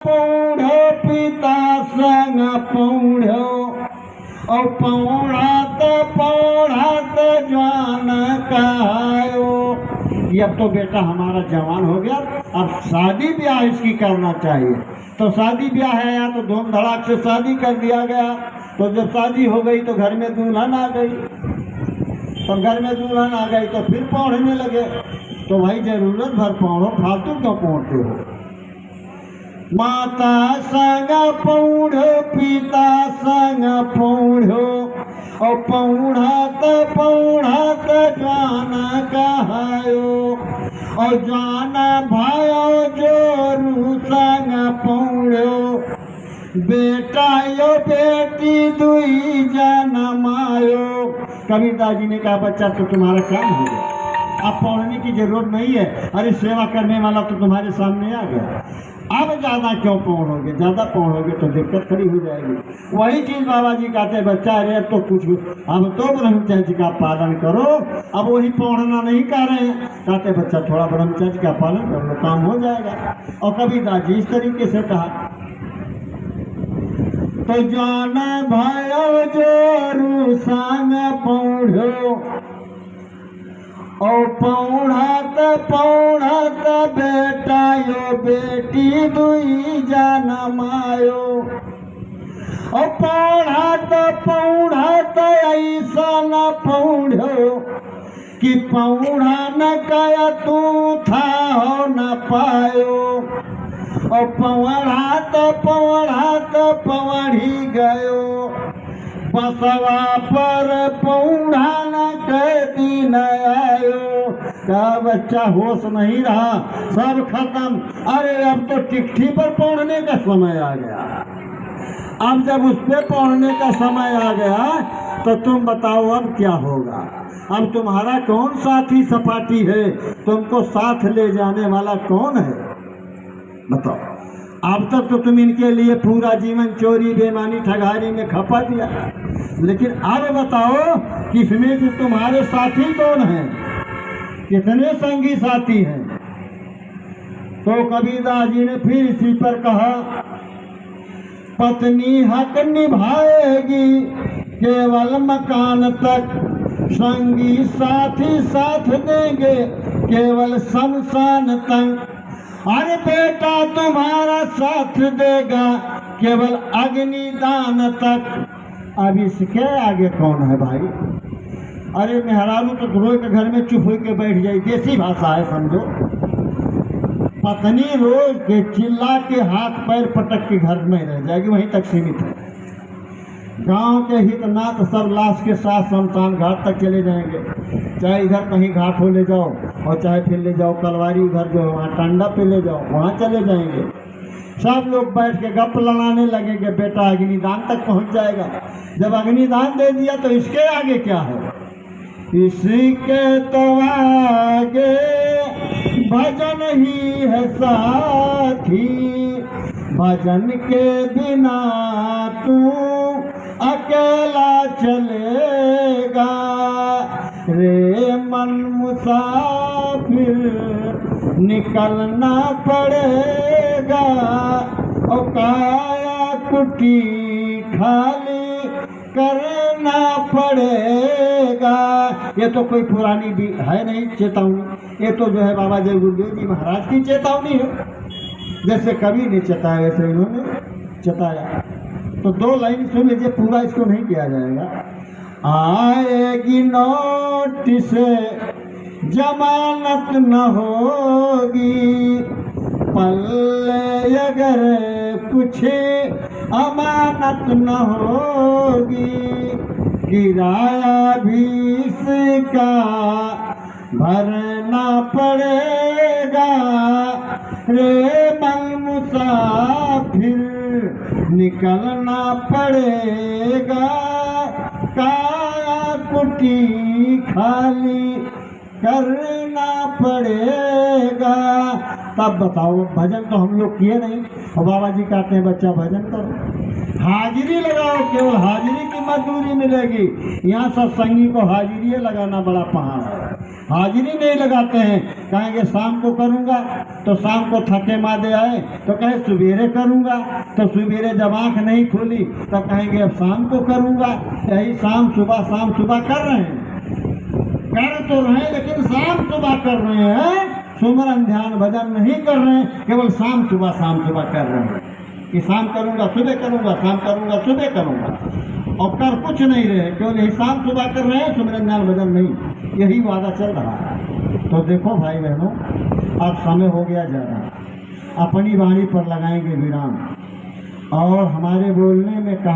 पौढ़ो पिता संग पौढ़ो और पौढ़त जवान कहायो। ये अब तो बेटा हमारा जवान हो गया, अब शादी ब्याह इसकी करना चाहिए। तो शादी ब्याह है या तो धूम धड़ाक से शादी कर दिया गया। तो जब शादी हो गई तो घर में दुल्हन आ गई, तो घर में दुल्हन आ गई तो फिर पौढ़ने लगे। तो भाई जरूरत भर पौढ़ो, फालतू क्यों पौढ़ते हो। माता संग पौढ़ो पिता संग पौढ़ो और पौढ़त जवान कहायो। और जवान भायो जोरू संग पौढ़ो बेटा यो बेटी दुई जनमायो। कबीरदास जी ने कहा बच्चा तो तुम्हारा काम हो गया, अब पढ़ने की जरूरत नहीं है। अरे सेवा करने वाला तो तुम्हारे सामने आ गया, अब ज़्यादा क्यों पढ़ोगे, ज़्यादा पढ़ोगे तो दिक्कत खड़ी हो जाएगी। वही चीज़ बाबा जी कहते हैं बच्चा अरे तो कुछ अब तो ब्रह्मचर्य का पालन करो। अब वही पढ़ना नहीं कह रहे हैं, कहते बच्चा थोड़ा ब्रह्मचर्य का पालन कर लो, काम हो जाएगा। और कबीरदास जी इस तरीके से कहा तो जान भयो जोरू संग पौढ़ो और पौढ़त बेटा यो बेटी दुई जनमायो। और पौढ़त ऐसा न पौढ़ो कि पौढ़ा न कया तू था हो न पायो। और पौढ़त पौढ़ी गयो बसवा पर पौढ़ा न कह दिन आयो। क्या बच्चा होश नहीं रहा, सब खत्म। अरे अब तो चिट्ठी पर पढ़ने का समय आ गया। अब जब उस पर पढ़ने का समय आ गया तो तुम बताओ अब क्या होगा। अब तुम्हारा कौन साथी सपाटी है, तुमको साथ ले जाने वाला कौन है बताओ। अब तक तो तुम इनके लिए पूरा जीवन चोरी बेईमानी ठगारी में खपा दिया, लेकिन अब बताओ कि इसमें जो तुम्हारे साथी कौन हैं, कितने संगी साथी हैं। तो कबीरदास जी ने फिर इसी पर कहा पत्नी हक निभाएगी केवल मकान तक, संगी साथी साथ देंगे केवल शमशान तक। अरे बेटा तुम्हारा साथ देगा केवल अग्निदान तक। अब इसके आगे कौन है भाई। अरे मेहरारू तो रोज के घर में चुप हो के बैठ जाए, देसी भाषा है समझो। पत्नी रोज के चिल्ला के हाथ पैर पटक के घर में रह जाएगी, वहीं तक सीमित है। गांव के हितनाथ सब लाश के साथ शमशान घाट तक चले जाएंगे, चाहे इधर कहीं घाट हो ले जाओ और चाहे फिर ले जाओ कलवारी उधर जो है वहाँ टांडा पे ले जाओ, वहाँ चले जाएंगे। सब लोग बैठ के गप लड़ाने लगेंगे, बेटा अग्निदान तक पहुँच जाएगा। जब अग्निदान दे दिया तो इसके आगे क्या है। इसी के तो आगे भजन ही है साथी, भजन के बिना तू अकेला चलेगा। रे मन मुसाफिर निकलना पड़ेगा और काया कुटी खाली करना पड़ेगा। ये तो कोई पुरानी भी है नहीं चेतावनी, ये तो जो है बाबा जय गुरुदेव जी महाराज की चेतावनी है। जैसे कवि ने चेताया वैसे इन्होंने चेताया। तो दो लाइन सुन लीजिए, पूरा इसको नहीं किया जाएगा। आएगी नोटिस जमानत न होगी, पल्ले अगर कुछ अमानत न होगी, किराया भी इसका भरना पड़ेगा। रे मन मुसाफिर निकलना पड़ेगा, काया कुटी खाली करना पड़ेगा। तब बताओ, भजन तो हम लोग किए नहीं और बाबा जी कहते हैं बच्चा भजन करो, हाजिरी लगाओ, केवल हाजिरी की मजदूरी मिलेगी। यहाँ सत्संगी को हाजिरी लगाना बड़ा पहाड़ है। हाजिरी नहीं लगाते हैं। कहेंगे शाम को करूँगा, तो शाम को थके मादे आए तो कहे सवेरे करूँगा, तो सवेरे जब आँख नहीं खुली तब कहेंगे अब शाम को करूँगा। यही शाम सुबह कर रहे हैं, कर तो रहे हैं लेकिन शाम सुबह कर रहे हैं। सुमरन ध्यान भजन नहीं कर रहे हैं, केवल शाम सुबह कर रहे हैं कि शाम करूँगा सुबह करूँगा, शाम करूँगा सुबह करूँगा, और कर कुछ नहीं रहे, केवल यही शाम सुबह कर रहे हैं, सुमरन ध्यान भजन नहीं। यही वादा चल रहा है। तो देखो भाई बहनों, अब समय हो गया ज़्यादा, अपनी वाणी पर लगाएंगे विराम, और हमारे बोलने में कहानी